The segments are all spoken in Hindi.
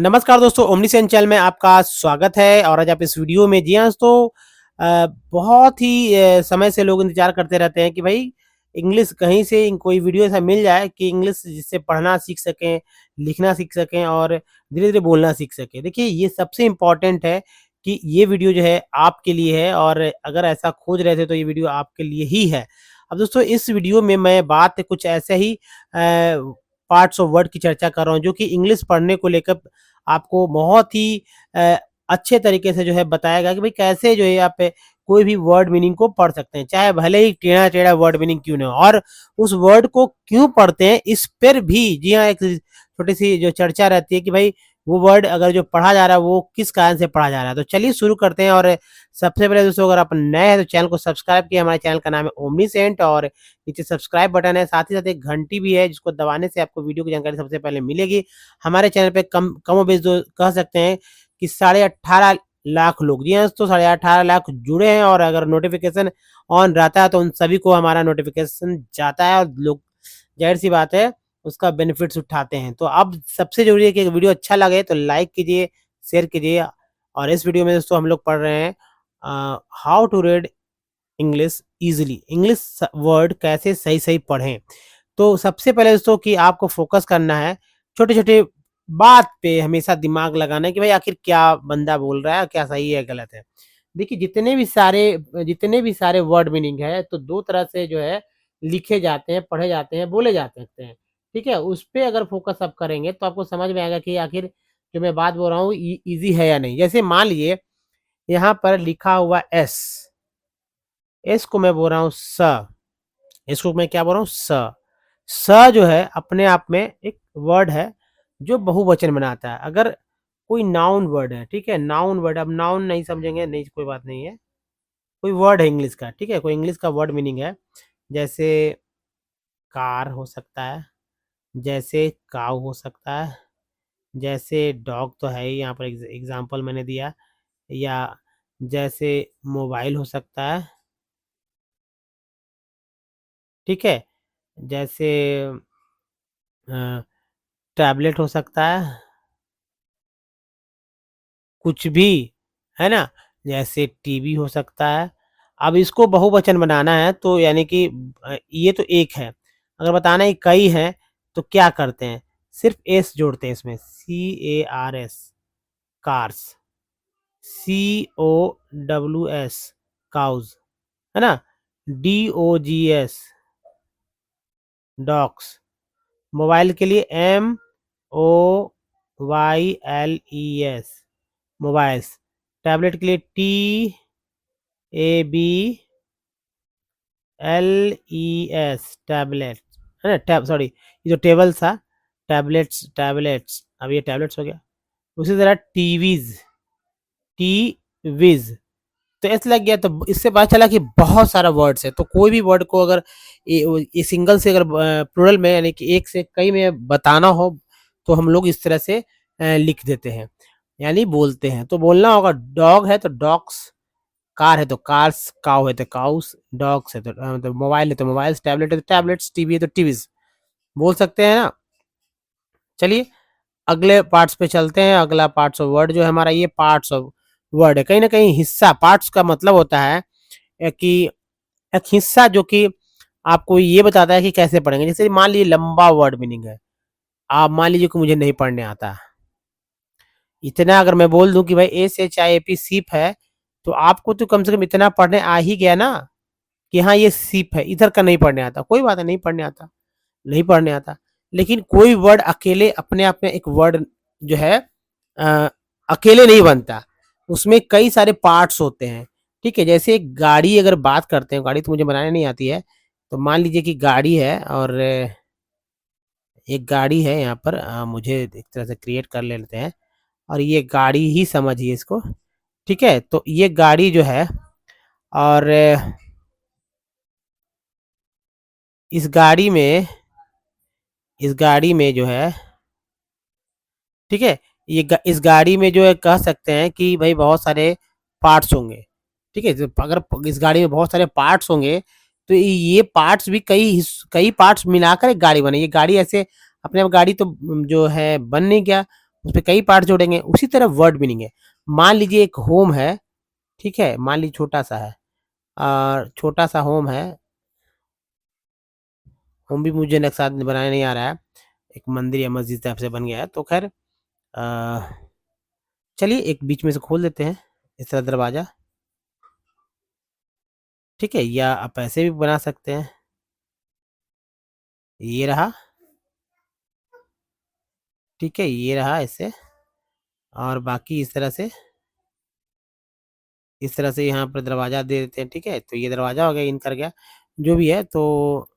नमस्कार दोस्तों, ओमनीसेंस चैनल में आपका स्वागत है। और आज आप इस वीडियो में जी हाँ दोस्तों, बहुत ही समय से लोग इंतजार करते रहते हैं कि भाई इंग्लिश कहीं से कोई वीडियो ऐसा मिल जाए कि इंग्लिश जिससे पढ़ना सीख सकें, लिखना सीख सकें और धीरे-धीरे बोलना सीख सकें। देखिए, ये सबसे इम्पोर्टेंट है कि ये वीडियो जो है आपके लिए है, और अगर ऐसा खोज रहे थे तो ये वीडियो आपके लिए ही है। अब दोस्तों, इस वीडियो में मैं बात कुछ ऐसे ही पार्ट्स ऑफ वर्ड की चर्चा कर रहा हूँ जो कि इंग्लिश पढ़ने को लेकर आपको बहुत ही अ, अच्छे तरीके से जो है बताएगा कि भाई कैसे जो है आप कोई भी वर्ड मीनिंग को पढ़ सकते हैं, चाहे भले ही टेढ़ा-टेढ़ा वर्ड मीनिंग क्यों ना हो, और उस वर्ड को क्यों पढ़ते हैं इस पर भी जी हाँ, एक छोटी-सी जो चर्चा रहती है कि भाई वो वर्ड अगर जो पढ़ा जा रहा है वो किस कारण से पढ़ा जा रहा है। तो चलिए शुरू करते हैं। और सबसे पहले दोस्तों, अगर आप नए हैं तो चैनल को सब्सक्राइब किए। हमारे चैनल का नाम है ओमनीसेंट, और नीचे सब्सक्राइब बटन है, साथ ही साथ एक घंटी भी है जिसको दबाने से आपको वीडियो की जानकारी सबसे पहले मिलेगी। हमारे चैनल पे कमोबेश जो कह सकते हैं कि 18.5 लाख लोग, जी हाँ दोस्तों, 18.5 लाख जुड़े हैं, और अगर नोटिफिकेशन ऑन रहता है तो उन सभी को हमारा नोटिफिकेशन जाता है और लोग जाहिर सी बात है उसका बेनिफिट्स उठाते हैं। तो अब सबसे जरूरी है कि वीडियो अच्छा लगे तो लाइक कीजिए, शेयर कीजिए। और इस वीडियो में दोस्तों हम लोग पढ़ रहे हैं how to read English easily, English word कैसे सही सही पढ़ें। तो सबसे पहले दोस्तों कि आपको फोकस करना है छोटे छोटे बात पे, हमेशा दिमाग लगाना है कि भाई आखिर क्या बंदा बोल रहा है, क्या सही है गलत है। देखिए, जितने भी सारे वर्ड मीनिंग है तो दो तरह से जो है लिखे जाते हैं, पढ़े जाते हैं, बोले जाते हैं। ठीक है, उस पे अगर फोकस आप करेंगे तो आपको समझ में आएगा कि आखिर जो मैं बात बोल रहा हूँ इजी है या नहीं। जैसे मान लीजिए यहाँ पर लिखा हुआ एस, एस को मैं बोल रहा हूँ स, इसको मैं क्या बोल रहा हूँ स। स जो है अपने आप में एक वर्ड है जो बहुवचन बनाता है। अगर कोई नाउन वर्ड है, ठीक है, नाउन वर्ड, अब नाउन नहीं समझेंगे नहीं, कोई बात नहीं है, कोई वर्ड है इंग्लिश का, ठीक है, कोई इंग्लिश का वर्ड मीनिंग है। जैसे कार हो सकता है, जैसे काऊ हो सकता है, जैसे डॉग तो है ही, यहाँ पर एग्जाम्पल मैंने दिया, या जैसे मोबाइल हो सकता है, ठीक है, जैसे टैबलेट हो सकता है, कुछ भी, है ना, जैसे टीवी हो सकता है। अब इसको बहुवचन बनाना है तो यानी कि ये तो एक है, अगर बताना है कई हैं तो क्या करते हैं, सिर्फ एस जोड़ते हैं इसमें, CARS, कार्स, COWS, काउज, है ना, DOGS, डॉग्स, मोबाइल के लिए MOYLES, मोबाइल्स, टैबलेट के लिए TABLES, टैबलेट, है ना, टैब सॉरी, ये जो टेबल था, टैबलेट्स टैबलेट्स, अब ये टैबलेट्स हो गया। उसी तरह टीवीज, टीविज, तो ऐसे लग गया, तो इससे पता चला कि बहुत सारा वर्ड्स है। तो कोई भी वर्ड को अगर ये सिंगल से अगर प्लुरल में यानी कि एक से कई में बताना हो तो हम लोग इस तरह से लिख देते हैं, यानी बोलते हैं। तो बोलना होगा, डॉग है तो डॉग्स, कार है तो कार्स, काउ है तो काउस, डॉग्स है तो मोबाइल है तो मोबाइल्स, टैबलेट है तो टैबलेट्स, टीवी है तो टीवीज, बोल सकते हैं ना। चलिए अगले पार्ट्स पे चलते हैं। अगला पार्ट्स ऑफ वर्ड जो है हमारा, ये पार्ट्स ऑफ वर्ड है, कहीं ना कहीं हिस्सा। पार्ट्स का मतलब होता है कि एक हिस्सा जो कि आपको ये बताता है कि कैसे पढ़ेंगे। जैसे मान लीजिए लंबा वर्ड मीनिंग है, आप मान लीजिए कि मुझे नहीं पढ़ने आता, इतना अगर मैं बोल दूं कि भाई SHIP सीप है, तो आपको तो कम से कम इतना पढ़ने आ ही गया ना कि हाँ ये सीप है। इधर का नहीं पढ़ने आता, कोई बात है, नहीं पढ़ने आता, नहीं पढ़ने आता। लेकिन कोई वर्ड अकेले अपने आप में एक वर्ड जो है अ, अकेले नहीं बनता, उसमें कई सारे पार्ट्स होते हैं। ठीक है, जैसे एक गाड़ी अगर बात करते हैं, गाड़ी तो मुझे बनाने नहीं आती है, तो मान लीजिए कि गाड़ी है, और एक गाड़ी है यहाँ पर, मुझे एक तरह से क्रिएट कर लेते हैं, और ये गाड़ी ही समझिए इसको। ठीक है, तो ये गाड़ी जो है, और इस गाड़ी में इस गाड़ी में जो है, ठीक है, इस गाड़ी में जो है कह सकते हैं कि भाई बहुत सारे पार्ट्स होंगे। ठीक है, अगर इस गाड़ी में बहुत सारे पार्ट्स होंगे तो ये पार्ट्स भी कई पार्ट्स मिलाकर एक गाड़ी बने। ये गाड़ी ऐसे अपने आप गाड़ी तो जो है बन नहीं गया, उसपे कई पार्ट जोड़ेंगे। उसी तरह वर्ड मीनिंग है। मान लीजिए एक होम है, ठीक है? मान लीजिए छोटा-सा है, छोटा-सा होम है, होम भी मुझे नक्शा बनाने नहीं आ रहा है। एक मंदिर या मस्जिद टाइप से बन गया है, तो ख़ैर चलिए एक बीच में से खोल देते हैं, इस तरह दरवाज़ा, ठीक है? या आप ऐसे भी बना सकते हैं, ये रहा, ठीक है? ये रहा ऐसे, और बाकी इस तरह से यहाँ पर दरवाज़ा दे देते हैं, ठीक है? तो ये दरवाज़ा हो गया, इन कर गया, जो भी है। तो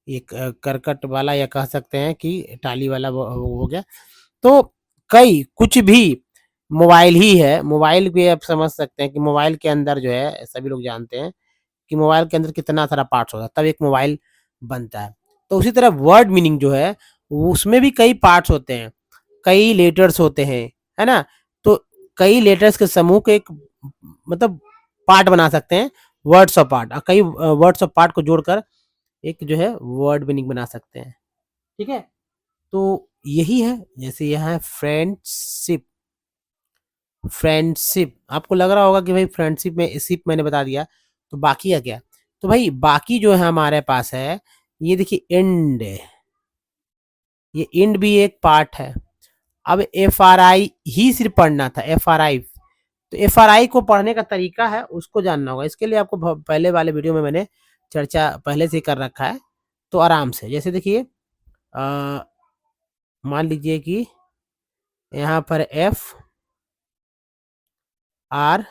एक करकट वाला, या कह सकते हैं कि टाली वाला वो हो गया। तो कई कुछ भी मोबाइल ही है, मोबाइल भी आप समझ सकते हैं कि मोबाइल के अंदर जो है, सभी लोग जानते हैं कि मोबाइल के अंदर कितना सारा पार्ट्स होता है, तब एक मोबाइल बनता है। तो उसी तरह वर्ड मीनिंग जो है, उसमें भी कई पार्ट्स होते हैं, कई लेटर्स होते हैं, है ना? तो कई लेटर्स के समूह को एक मतलब पार्ट बना सकते हैं, वर्ड्स ऑफ पार्ट, कई वर्ड्स ऑफ पार्ट को जोड़कर एक जो है वर्ड मीनिंग बना सकते हैं, ठीक है? तो यही है, जैसे यहाँ है फ्रेंडशिप, फ्रेंडशिप आपको लग रहा होगा कि भाई फ्रेंडशिप में शिप मैंने बता दिया, तो बाकी है क्या? तो भाई बाकी जो है हमारे पास है, ये देखिए एंड, ये एंड भी एक पार्ट है। अब एफ आर आई ही सिर्फ पढ़ना था, एफ आर आई। तो एफ आर आई को पढ़ने का तरीका है, उसको जानना होगा। इसके लिए आपको पहले वाले वीडियो में मैंने चर्चा पहले से ही कर रखा है। तो आराम से, जैसे देखिए मान लीजिए कि यहाँ पर F R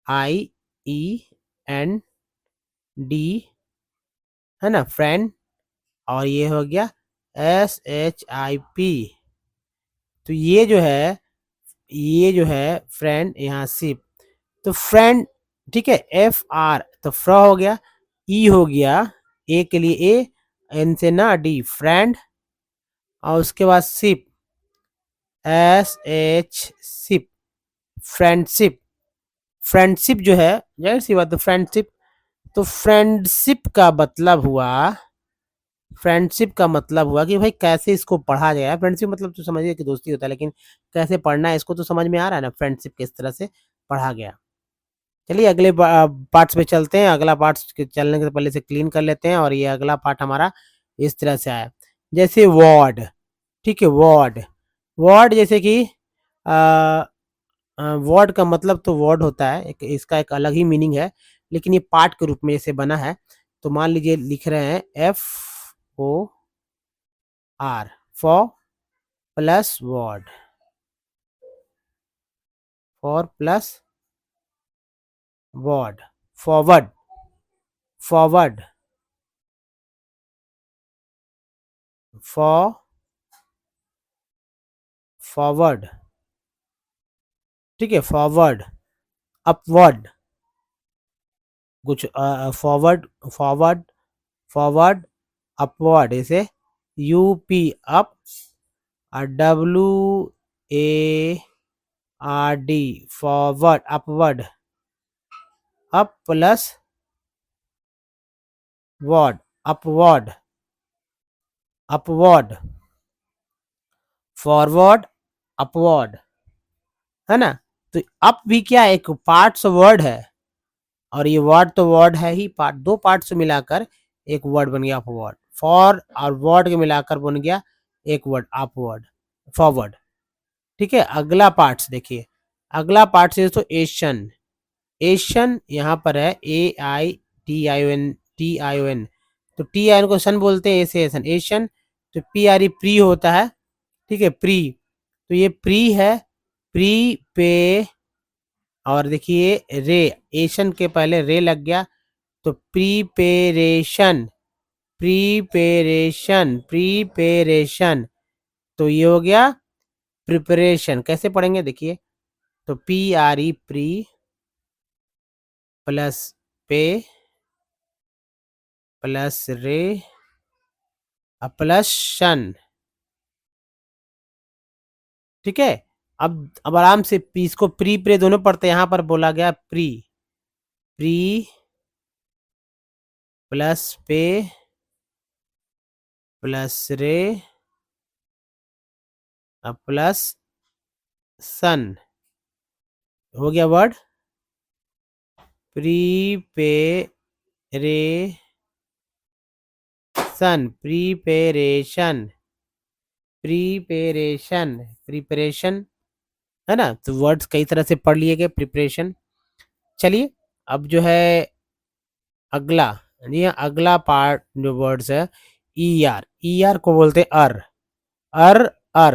I E N D, है ना, फ्रेंड, और ये हो गया एस एच आई पी। तो ये जो है फ्रेंड, यहाँ सिप, तो फ्रेंड, ठीक है? एफ आर तो फ्र हो गया, ई हो गया, ए के लिए ए, एन से ना डी, फ्रेंड, और उसके बाद ship, S H ship, friendship. Friendship जो है, जाहिर सी बात है फ्रेंडशिप। तो फ्रेंडशिप का मतलब हुआ कि भाई कैसे इसको पढ़ा जाए। फ्रेंडशिप मतलब तो समझिए कि दोस्ती होता है, लेकिन कैसे पढ़ना है इसको तो समझ में आ रहा है ना, फ्रेंडशिप किस तरह से पढ़ा गया। चलिए अगले पार्ट्स पे चलते हैं। अगला पार्ट्स के चलने से पहले से क्लीन कर लेते हैं, और ये अगला पार्ट हमारा इस तरह से आया, जैसे वर्ड, ठीक है? वर्ड, वर्ड जैसे कि वर्ड का मतलब तो वर्ड होता है, एक इसका एक अलग ही मीनिंग है, लेकिन ये पार्ट के रूप में जैसे बना है। तो मान लीजिए लिख रहे हैं F O R, for plus word, for plus word, forward, forward, for forward, ठीक है? फॉरवर्ड, अपवर्ड, कुछ फॉरवर्ड, फॉरवर्ड, फॉरवर्ड, अपवर्ड, जैसे यूपी अप, और W A R D forward, upward, up plus word, upward, upward, forward, upward, है ना? तो अप भी क्या है, एक पार्ट्स वर्ड है, और ये वर्ड तो वर्ड है ही, पार्ट, दो पार्ट से मिलाकर एक वर्ड बन गया अपवर्ड। फॉर और वर्ड के मिलाकर बन गया एक वर्ड अपवर्ड, फॉरवर्ड, ठीक है? अगला पार्ट्स देखिए, अगला पार्ट से तो एशियन, एशियन यहाँ पर है A I T I O N, T I O N, तो टी आई एन को सन बोलते हैं, ऐसे एशन, एशियन। तो पी आर ई प्री होता है, ठीक है? प्री, तो ये प्री है, प्री पे, और देखिए रे, एशन के पहले रे लग गया, तो प्रीपेरेशन, प्रीपेरेशन, प्रीपेरेशन, तो ये हो गया प्रिपरेशन। कैसे पढ़ेंगे देखिए, तो P R E pre plus पे प्लस रे प्लस शन, ठीक है? अब आराम से इसको प्री प्रे दोनों पढ़ते हैं। यहाँ पर बोला गया प्री, प्री प्लस पे प्लस रे प्लस सन हो गया word preparation. Preparation preparation preparation है ना। तो वर्ड्स कई तरह से पढ़ लिए गए प्रिपरेशन। चलिए अब जो है अगला, ये अगला पार्ट जो वर्ड्स है ई आर। ई आर को बोलते हैं अर। अर अर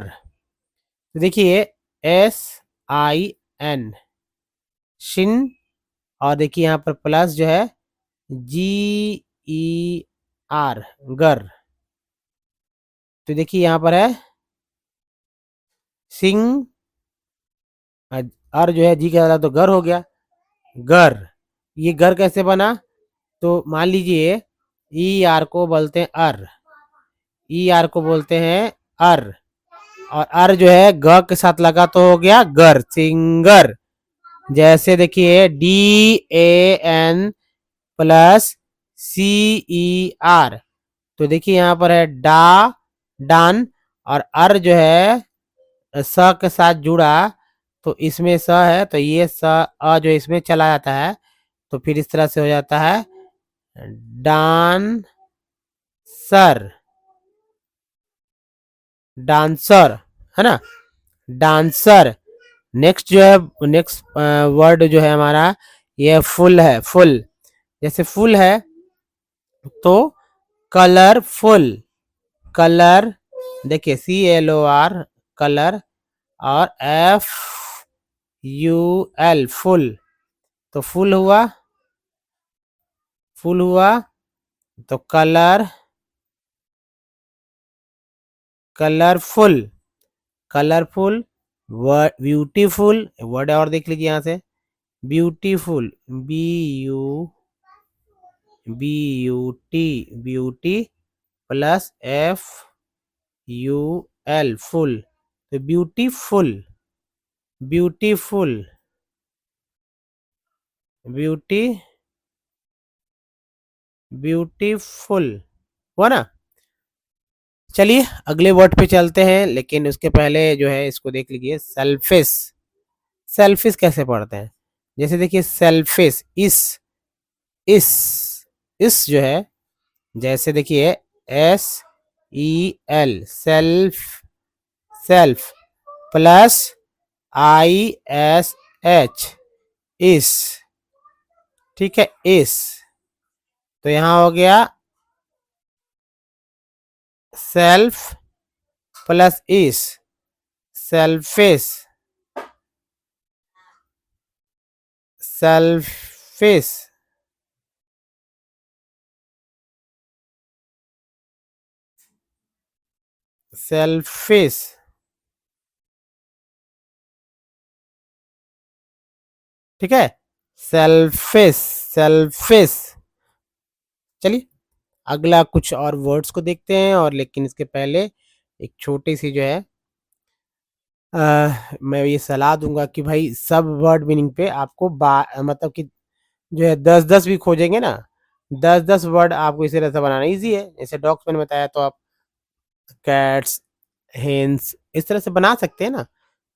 तो देखिए एस आई एन शिन, और देखिए यहाँ पर प्लस जो है जी ई आर गर। तो देखिए यहाँ पर है सिंग, अर जो है जी का तो गर हो गया गर। ये गर कैसे बना, तो मान लीजिए ई आर को बोलते हैं अर, ई आर को बोलते हैं अर, और अर जो है ग के साथ लगा तो हो गया गर सिंगर। जैसे देखिए D A N plus C E R, तो देखिए यहाँ पर है डा डान, और अर जो है स के साथ जुड़ा तो इसमें स है, तो ये स अ जो इसमें चला जाता है, तो फिर इस तरह से हो जाता है डान सर, डांसर है ना, डांसर। नेक्स्ट जो है, नेक्स्ट वर्ड जो है हमारा ये फुल है। फुल, जैसे फुल है तो कलरफुल, कलर देखिए C L O R colour, और एफ यू एल फुल, तो फुल हुआ, फुल हुआ तो colour, colourful, colourful. Beautiful word और देख लीजिए यहाँ से beautiful, B U B U T beauty plus F U L ful, तो ब्यूटीफुल, ब्यूटीफुल, ब्यूटी ब्यूटीफुल हुआ ना। चलिए अगले वर्ड पे चलते हैं, लेकिन उसके पहले जो है इसको देख लीजिए सेल्फिश। सेल्फिश कैसे पढ़ते हैं, जैसे देखिए सेल्फिश इस इस जो है, जैसे देखिए S E L self, self plus आई एस एच इस, ठीक है इस, तो यहां हो गया सेल्फ प्लस इस, सेल्फिश, सेल्फिश, सेल्फिश, ठीक है सेल्फिश, सेल्फिश। चलिए अगला कुछ और वर्ड्स को देखते हैं, और लेकिन इसके पहले एक छोटी सी जो है मैं ये सलाह दूंगा कि भाई सब वर्ड मीनिंग पे आपको मतलब कि जो है 10-10 भी खोजेंगे ना, 10-10 वर्ड आपको इसी तरह से बनाना इजी है। जैसे डॉग्स मैंने बताया, तो आप कैट्स हेन्स इस तरह से बना सकते हैं ना।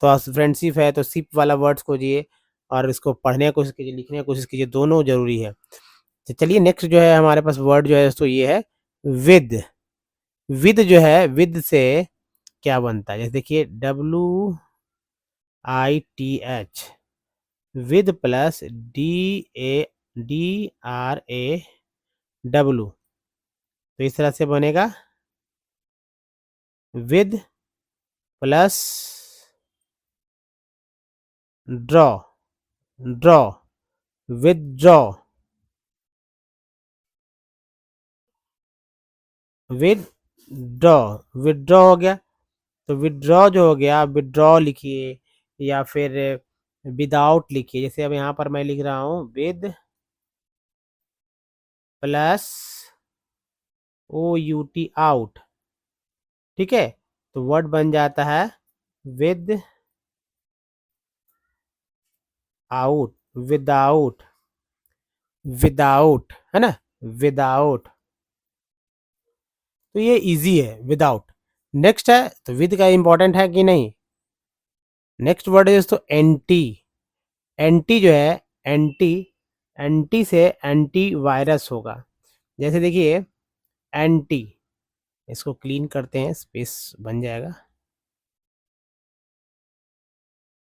तो आप फ्रेंडशिप है तो शिप वाला वर्ड्स खोजिए, और इसको पढ़ने की कोशिश कीजिए, लिखने की कोशिश कीजिए, दोनों जरूरी है। तो चलिए नेक्स्ट जो है हमारे पास वर्ड जो है तो ये है विद। विद जो है, विद से क्या बनता है, जैसे देखिए WITH, विद प्लस DRAW, तो इस तरह से बनेगा with plus draw, draw withdraw, withdraw, withdraw हो गया। तो विदड्रॉ जो हो गया, विदड्रॉ लिखिए या फिर विदाउट लिखिए। जैसे अब यहाँ पर मैं लिख रहा हूँ विद प्लस OUT आउट, ठीक है, तो वर्ड बन जाता है विद आउट, विदाउट, विदाउट है ना, विदाउट। तो ये इजी है विदाउट। नेक्स्ट है तो विद का इंपॉर्टेंट है कि नहीं। नेक्स्ट वर्ड है दोस्तों एंटी। एंटी जो है एंटी, एंटी से एंटी वायरस होगा। जैसे देखिए एंटी, इसको क्लीन करते हैं, स्पेस बन जाएगा।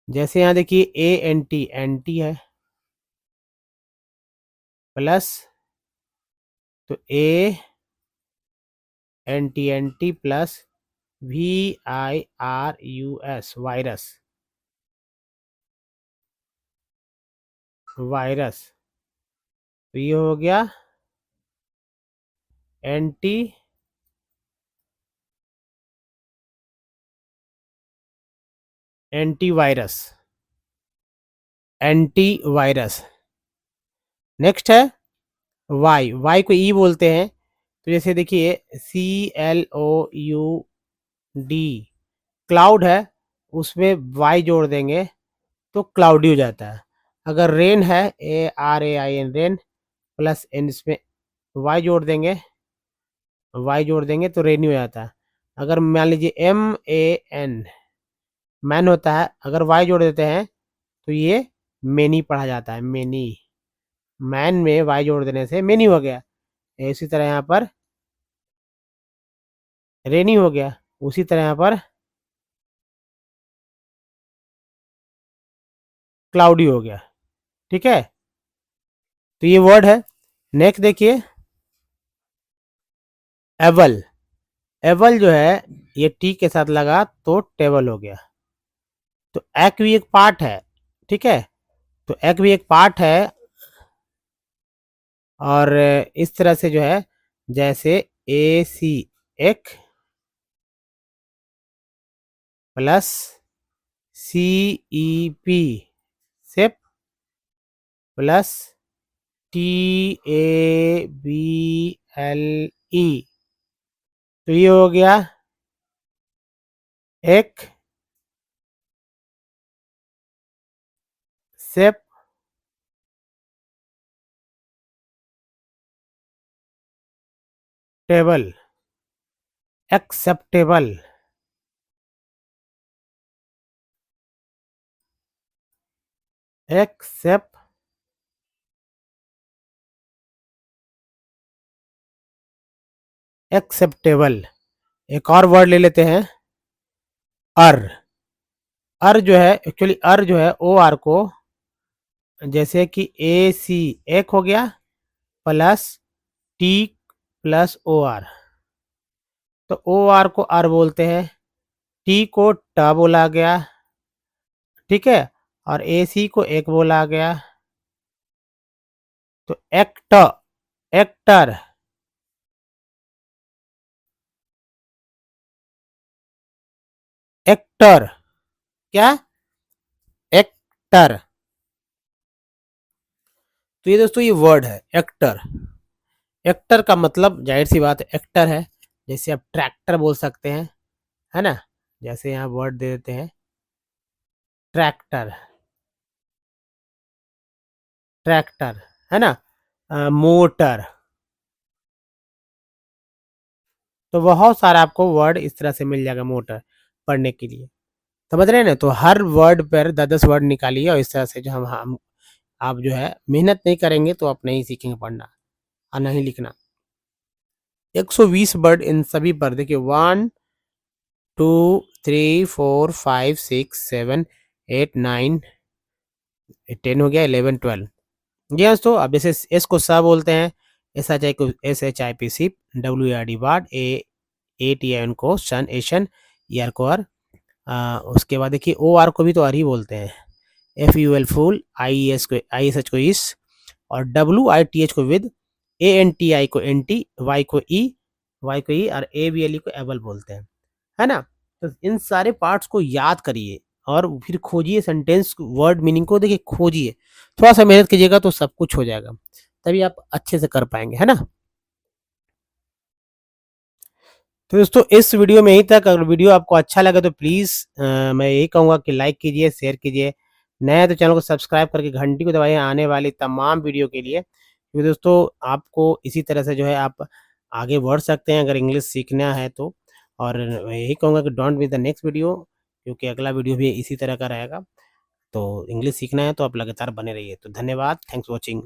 जैसे यहाँ देखिए ए एन टी, एंटी है, प्लस तो A N T plus V I R U S, virus, virus. तो ये हो गया एंटी एंटीवायरस, एंटीवायरस। नेक्स्ट है वाई, वाई को ई बोलते हैं। तो जैसे देखिए C L O U D, cloud है, उसमें वाई जोड़ देंगे तो क्लाउडी हो जाता है। अगर रेन है, A R A I N, rain, plus N, इसमें वाई जोड़ देंगे, वाई जोड़ देंगे तो रेनी हो जाता है। अगर मान लीजिए एम ए एन, मैन होता है, अगर वाई जोड़ देते हैं तो ये मेनी पढ़ा जाता है, मेनी। मैन में वाई जोड़ देने से मेनी हो गया। इसी तरह यहाँ पर रेनी हो गया, उसी तरह यहाँ पर क्लाउडी हो गया। ठीक है, तो ये वर्ड है। नेक्स्ट देखिए एवल। एवल जो है ये टी के साथ लगा तो टेबल हो गया। तो एक भी एक पार्ट है, ठीक है, तो एक भी एक पार्ट है। और इस तरह से जो है, जैसे A C, ac, plus C E P, cep, plus T A B L E, तो ये हो गया ac cep, table, acceptable, accept, acceptable. एक और वर्ड ले लेते हैं अर। अर जो है एक्चुअली, अर जो है ओ आर को, जैसे कि ए सी, एक हो गया, plus T plus O R, तो ओ आर को आर बोलते हैं, टी को ट बोला गया, ठीक है, और ए सी को एक बोला गया, तो एक्ट, एक्टर, एक्टर, क्या, एक्टर। तो ये दोस्तों ये वर्ड है एक्टर। एक्टर का मतलब जाहिर सी बात है एक्टर है। जैसे आप ट्रैक्टर बोल सकते हैं, है ना, जैसे यहाँ वर्ड दे देते हैं ट्रैक्टर, ट्रैक्टर, है ना, मोटर। तो बहुत सारा आपको वर्ड इस तरह से मिल जाएगा मोटर पढ़ने के लिए। समझ रहे हैं ना, तो हर वर्ड पर 10-10 वर्ड निकालिए, और इस तरह से जो हम आप जो है मेहनत नहीं करेंगे तो आप नहीं सीखेंगे पढ़ना और नहीं लिखना। 120 वर्ड इन सभी पर, देखिए 1 2 3 4 5 6 7 8 9 10 हो गया, 11 12। जी हाँ दोस्तों, अब जैसे एस को सा बोलते हैं, एस एच आई को S H I P ship, W R D ward, A T I N को सन, एशन, ई आर को आर। उसके बाद देखिए ओ आर को भी तो आर ही बोलते हैं, F U L ful, I S को, आई एस एच को इस, और डब्ल्यू आई टी एच को with, A N T I को एन टी, वाई को ई, वाई को ई, और ए बी एल ई को एबल बोलते हैं, है ना। तो इन सारे पार्ट्स को याद करिए और फिर खोजिए सेंटेंस वर्ड मीनिंग को, देखिए खोजिए, थोड़ा सा मेहनत कीजिएगा तो सब कुछ हो जाएगा, तभी आप अच्छे से कर पाएंगे, है ना। तो दोस्तों इस वीडियो में यहीं तक। अगर वीडियो आपको अच्छा लगे तो प्लीज़ मैं यही कहूँगा कि लाइक कीजिए, शेयर कीजिए, नया है तो चैनल को सब्सक्राइब करके घंटी को दबाइए आने वाली तमाम वीडियो के लिए। क्योंकि दोस्तों आपको इसी तरह से जो है आप आगे बढ़ सकते हैं अगर इंग्लिश सीखना है तो। और यही कहूँगा कि don't miss the next video, क्योंकि अगला वीडियो भी इसी तरह का रहेगा। तो इंग्लिश सीखना है तो आप लगातार बने रहिए। तो धन्यवाद, थैंक्स वॉचिंग।